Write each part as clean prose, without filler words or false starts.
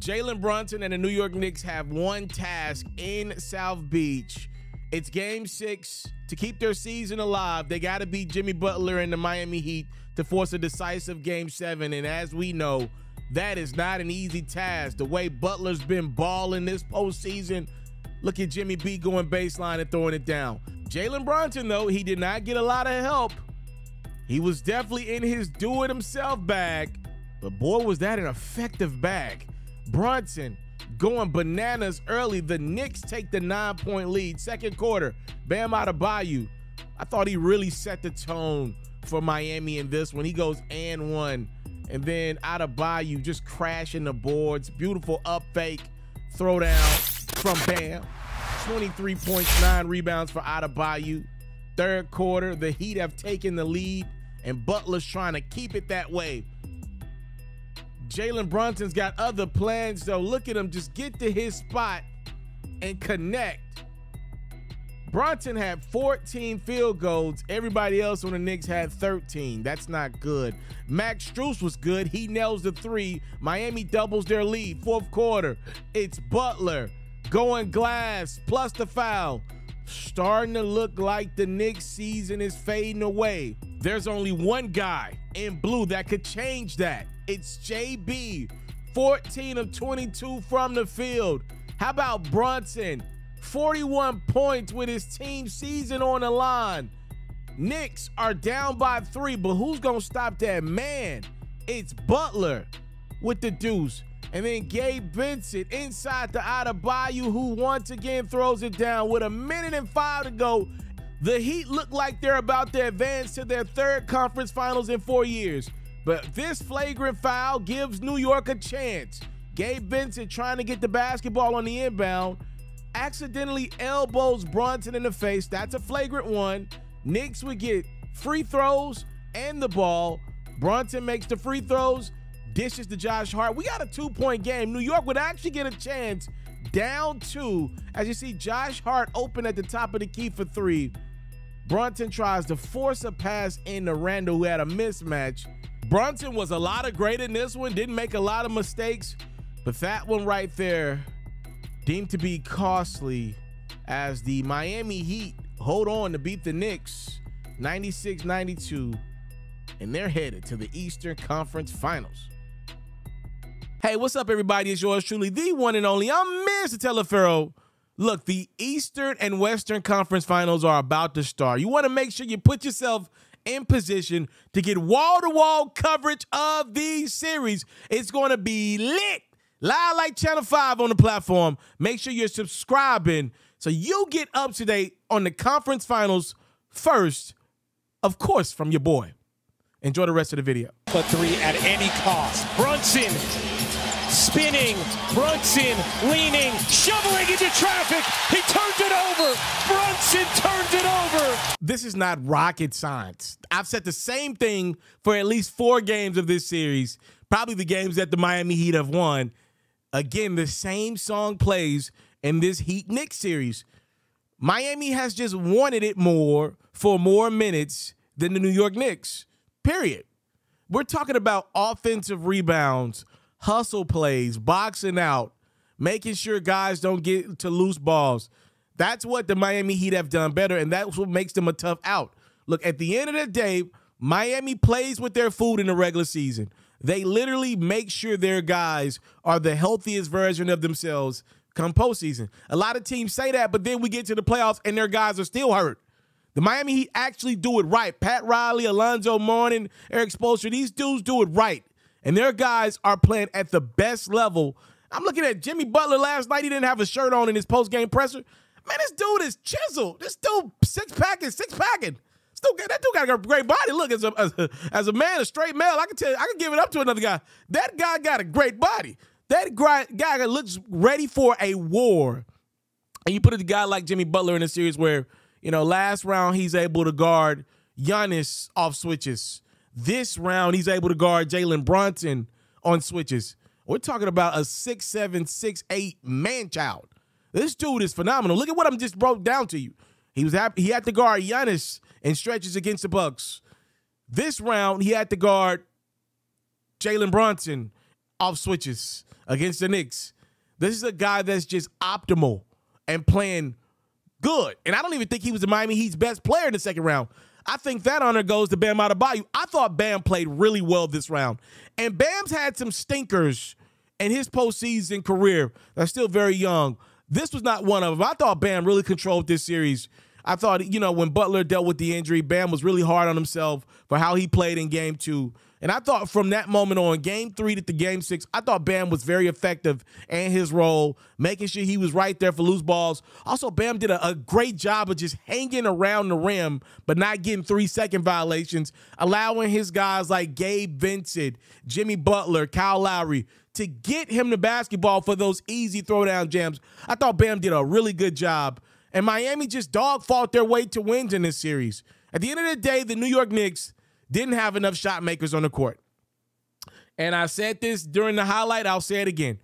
Jalen Brunson and the New York Knicks have one task in South Beach. It's Game 6. To keep their season alive, they got to beat Jimmy Butler and the Miami Heat to force a decisive Game 7. And as we know, that is not an easy task. The way Butler's been balling this postseason, look at Jimmy B going baseline and throwing it down. Jalen Brunson, though, he did not get a lot of help. He was definitely in his do-it-himself bag, but boy, was that an effective bag. Brunson going bananas early. The Knicks take the 9-point lead. Second quarter, Bam Adebayo. I thought he really set the tone for Miami in this one. He goes and one. And then Adebayo just crashing the boards. Beautiful up fake, throw down from Bam. 23 points, 9 rebounds for Adebayo. Third quarter, the Heat have taken the lead, and Butler's trying to keep it that way. Jalen Brunson's got other plans, though. Look at him just get to his spot and connect. Brunson had 14 field goals. Everybody else on the Knicks had 13. That's not good. Max Strus was good. He nails the three. Miami doubles their lead. Fourth quarter, it's Butler going glass plus the foul. Starting to look like the Knicks season is fading away. There's only one guy in blue that could change that. It's JB, 14 of 22 from the field. How about Brunson? 41 points with his team season on the line. Knicks are down by 3, but who's going to stop that man? It's Butler with the deuce. And then Gabe Vincent inside to Adebayo, who once again throws it down with 1:05 to go. The Heat look like they're about to advance to their third conference finals in 4 years. But this flagrant foul gives New York a chance. Gabe Vincent trying to get the basketball on the inbound, accidentally elbows Brunson in the face. That's a flagrant one. Knicks would get free throws and the ball. Brunson makes the free throws, dishes to Josh Hart. We got a 2-point game. New York would actually get a chance down 2 as you see Josh Hart open at the top of the key for 3. Brunson tries to force a pass into Randall, who had a mismatch. Brunson was a lot of great in this one, didn't make a lot of mistakes, but that one right there deemed to be costly as the Miami Heat hold on to beat the Knicks 96-92, and they're headed to the Eastern Conference Finals. Hey, what's up, everybody? It's yours truly, the one and only. I'm Mr. Telefero. Look, the Eastern and Western Conference Finals are about to start. You want to make sure you put yourself in position to get wall-to-wall coverage of these series. It's going to be lit. Live like Channel 5 on the platform. Make sure you're subscribing so you get up to date on the conference finals first, of course, from your boy. Enjoy the rest of the video. But 3 at any cost. Brunson spinning, Brunson leaning, shoveling into traffic. He turns it over. Brunson turns it over. This is not rocket science. I've said the same thing for at least 4 games of this series, probably the games that the Miami Heat have won. Again, the same song plays in this Heat-Knicks series. Miami has just wanted it more for more minutes than the New York Knicks, period. We're talking about offensive rebounds, hustle plays, boxing out, making sure guys don't get to loose balls. That's what the Miami Heat have done better, and that's what makes them a tough out. Look, at the end of the day, Miami plays with their food in the regular season. They literally make sure their guys are the healthiest version of themselves come postseason. A lot of teams say that, but then we get to the playoffs and their guys are still hurt. The Miami Heat actually do it right. Pat Riley, Alonzo Mourning, Eric Spoelstra, these dudes do it right. And their guys are playing at the best level. I'm looking at Jimmy Butler last night. He didn't have a shirt on in his post-game presser. Man, this dude is chiseled. This dude six-packing. That dude got a great body. Look, as a man, a straight male, I can tell you, I can give it up to another guy. That guy got a great body. That guy looks ready for a war. And you put a guy like Jimmy Butler in a series where, you know, last round he's able to guard Giannis off switches. This round he's able to guard Jalen Brunson on switches. We're talking about a 6'7", 6'8" man-child. This dude is phenomenal. Look at what I'm just broke down to you. He had to guard Giannis in stretches against the Bucks. This round, he had to guard Jalen Brunson off switches against the Knicks. This is a guy that's just optimal and playing good. And I don't even think he was the Miami Heat's best player in the second round. I think that honor goes to Bam Adebayo. I thought Bam played really well this round. And Bam's had some stinkers in his postseason career that's still very young. This was not one of them. I thought Bam really controlled this series. I thought, when Butler dealt with the injury, Bam was really hard on himself for how he played in Game 2. And I thought from that moment on, Game 3 to Game 6, I thought Bam was very effective in his role, making sure he was right there for loose balls. Also, Bam did a great job of just hanging around the rim, but not getting 3-second violations, allowing his guys like Gabe Vincent, Jimmy Butler, Kyle Lowry to get him the basketball for those easy throwdown jams. I thought Bam did a really good job. And Miami just dog-fought their way to wins in this series. At the end of the day, the New York Knicks didn't have enough shot makers on the court. And I said this during the highlight, I'll say it again.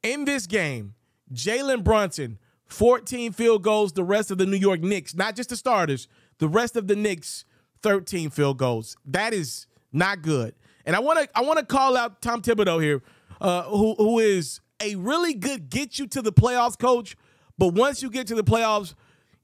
In this game, Jalen Brunson, 14 field goals, the rest of the New York Knicks, not just the starters, the rest of the Knicks, 13 field goals. That is not good. And I want to call out Tom Thibodeau here, who is a really good get-you-to-the-playoffs coach. But once you get to the playoffs,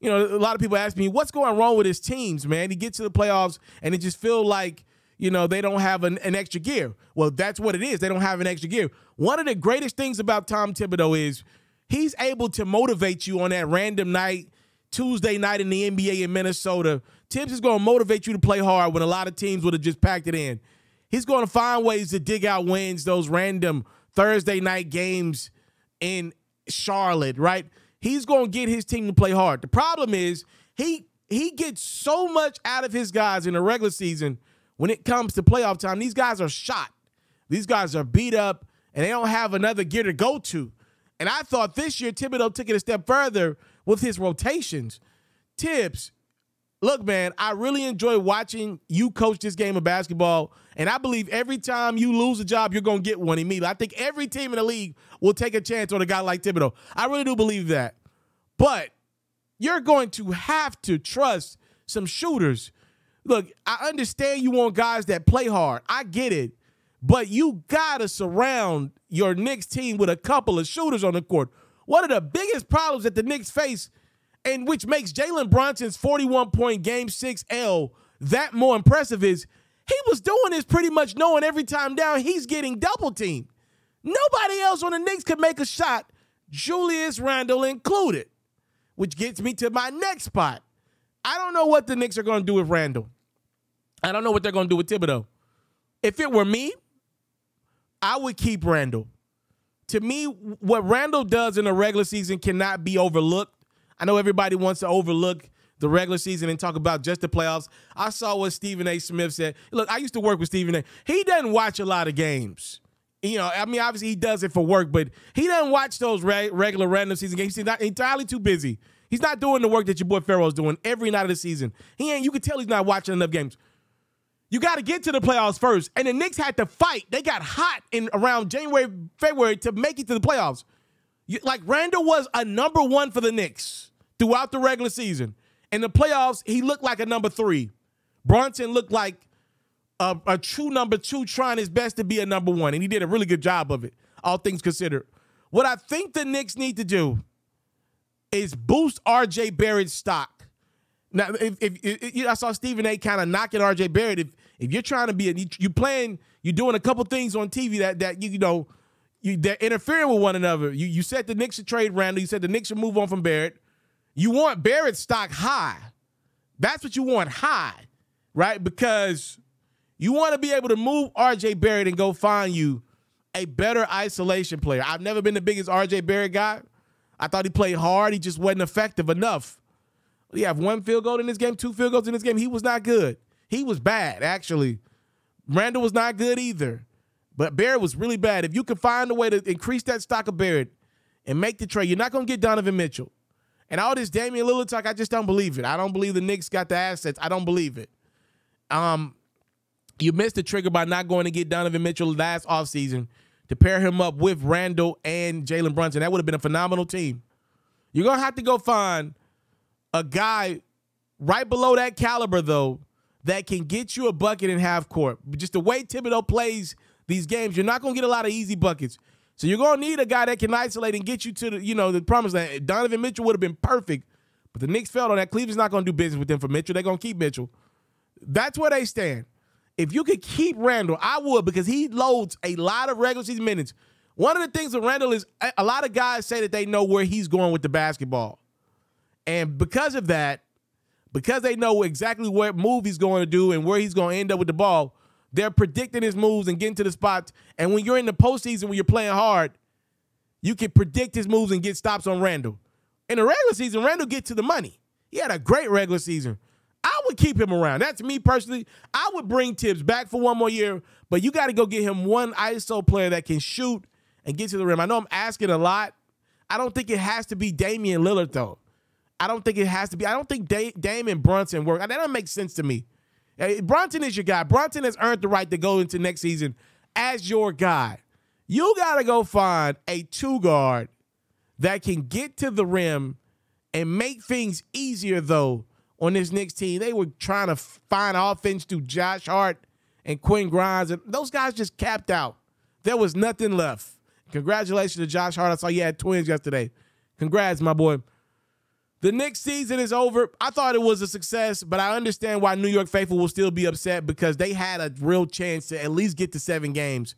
a lot of people ask me, what's going wrong with his teams, man? He gets to the playoffs, and it just feel like, they don't have an extra gear. Well, that's what it is. They don't have an extra gear. One of the greatest things about Tom Thibodeau is he's able to motivate you on that random night, Tuesday night in the NBA in Minnesota. Tibbs is going to motivate you to play hard when a lot of teams would have just packed it in. He's going to find ways to dig out wins, those random Thursday night games in Charlotte, right? He's going to get his team to play hard. The problem is he gets so much out of his guys in the regular season. When it comes to playoff time, these guys are shot. These guys are beat up, and they don't have another gear to go to. And I thought this year Thibodeau took it a step further with his rotations. Tibbs, look, man, I really enjoy watching you coach this game of basketball, and I believe every time you lose a job, you're going to get one immediately. I think every team in the league will take a chance on a guy like Thibodeau. I really do believe that. But you're going to have to trust some shooters. Look, I understand you want guys that play hard. I get it. But you got to surround your Knicks team with a couple of shooters on the court. One of the biggest problems that the Knicks face, and which makes Jalen Brunson's 41-point Game 6 L that more impressive, is he was doing this pretty much knowing every time down he's getting double-teamed. Nobody else on the Knicks could make a shot, Julius Randle included, which gets me to my next spot. I don't know what the Knicks are going to do with Randle. I don't know what they're going to do with Thibodeau. If it were me, I would keep Randle. To me, what Randle does in the regular season cannot be overlooked. I know everybody wants to overlook the regular season and talk about just the playoffs. I saw what Stephen A. Smith said. Look, I used to work with Stephen A. He doesn't watch a lot of games. Obviously he does it for work, but he doesn't watch those regular random season games. He's not entirely too busy. He's not doing the work that your boy Pharaoh's doing every night of the season. You can tell he's not watching enough games. You got to get to the playoffs first. And the Knicks had to fight. They got hot in around January, February to make it to the playoffs. Randle was a number 1 for the Knicks throughout the regular season. In the playoffs, he looked like a number 3. Brunson looked like a true number 2 trying his best to be a number 1, and he did a really good job of it, all things considered. What I think the Knicks need to do is boost R.J. Barrett's stock. Now, if I saw Stephen A. kind of knocking R.J. Barrett. If you're trying to be you're doing a couple things on TV that they're interfering with one another. You said the Knicks should trade Randle. You said the Knicks should move on from Barrett. You want Barrett's stock high. That's what you want, high, right? Because you want to be able to move R.J. Barrett and go find you a better isolation player. I've never been the biggest R.J. Barrett guy. I thought he played hard. He just wasn't effective enough. He have 1 field goal in this game, 2 field goals in this game. He was not good. He was bad, actually. Randle was not good either. But Barrett was really bad. If you could find a way to increase that stock of Barrett and make the trade, you're not going to get Donovan Mitchell. And all this Damian Lillard talk, I just don't believe it. I don't believe the Knicks got the assets. I don't believe it. You missed the trigger by not going to get Donovan Mitchell last offseason to pair him up with Randle and Jalen Brunson. That would have been a phenomenal team. You're going to have to go find a guy right below that caliber, though, that can get you a bucket in half court. Just the way Thibodeau plays these games, you're not going to get a lot of easy buckets. So you're going to need a guy that can isolate and get you to the promised land. Donovan Mitchell would have been perfect, but the Knicks failed on that. Cleveland's not going to do business with them for Mitchell. They're going to keep Mitchell. That's where they stand. If you could keep Randall, I would, because he loads a lot of regular season minutes. One of the things with Randall is a lot of guys say that they know where he's going with the basketball. And because of that, because they know exactly what move he's going to do and where he's going to end up with the ball, they're predicting his moves and getting to the spots. And when you're in the postseason, when you're playing hard, you can predict his moves and get stops on Randall. In the regular season, Randall gets to the money. He had a great regular season. I would keep him around. That's me personally. I would bring THIBS back for one more year, but you got to go get him one ISO player that can shoot and get to the rim. I know I'm asking a lot. I don't think it has to be Damian Lillard, though. I don't think it has to be. I don't think Dame and Brunson work. That doesn't make sense to me. Brunson is your guy. Brunson has earned the right to go into next season as your guy. You got to go find a two-guard that can get to the rim and make things easier, though, on this Knicks team. They were trying to find offense through Josh Hart and Quinn Grimes, and those guys just capped out. There was nothing left. Congratulations to Josh Hart. I saw you had twins yesterday. Congrats, my boy. The Knicks season is over. I thought it was a success, but I understand why New York faithful will still be upset, because they had a real chance to at least get to 7 games.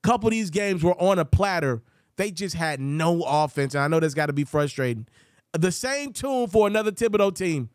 A couple of these games were on a platter. They just had no offense, and I know that's got to be frustrating. The same tune for another Thibodeau team.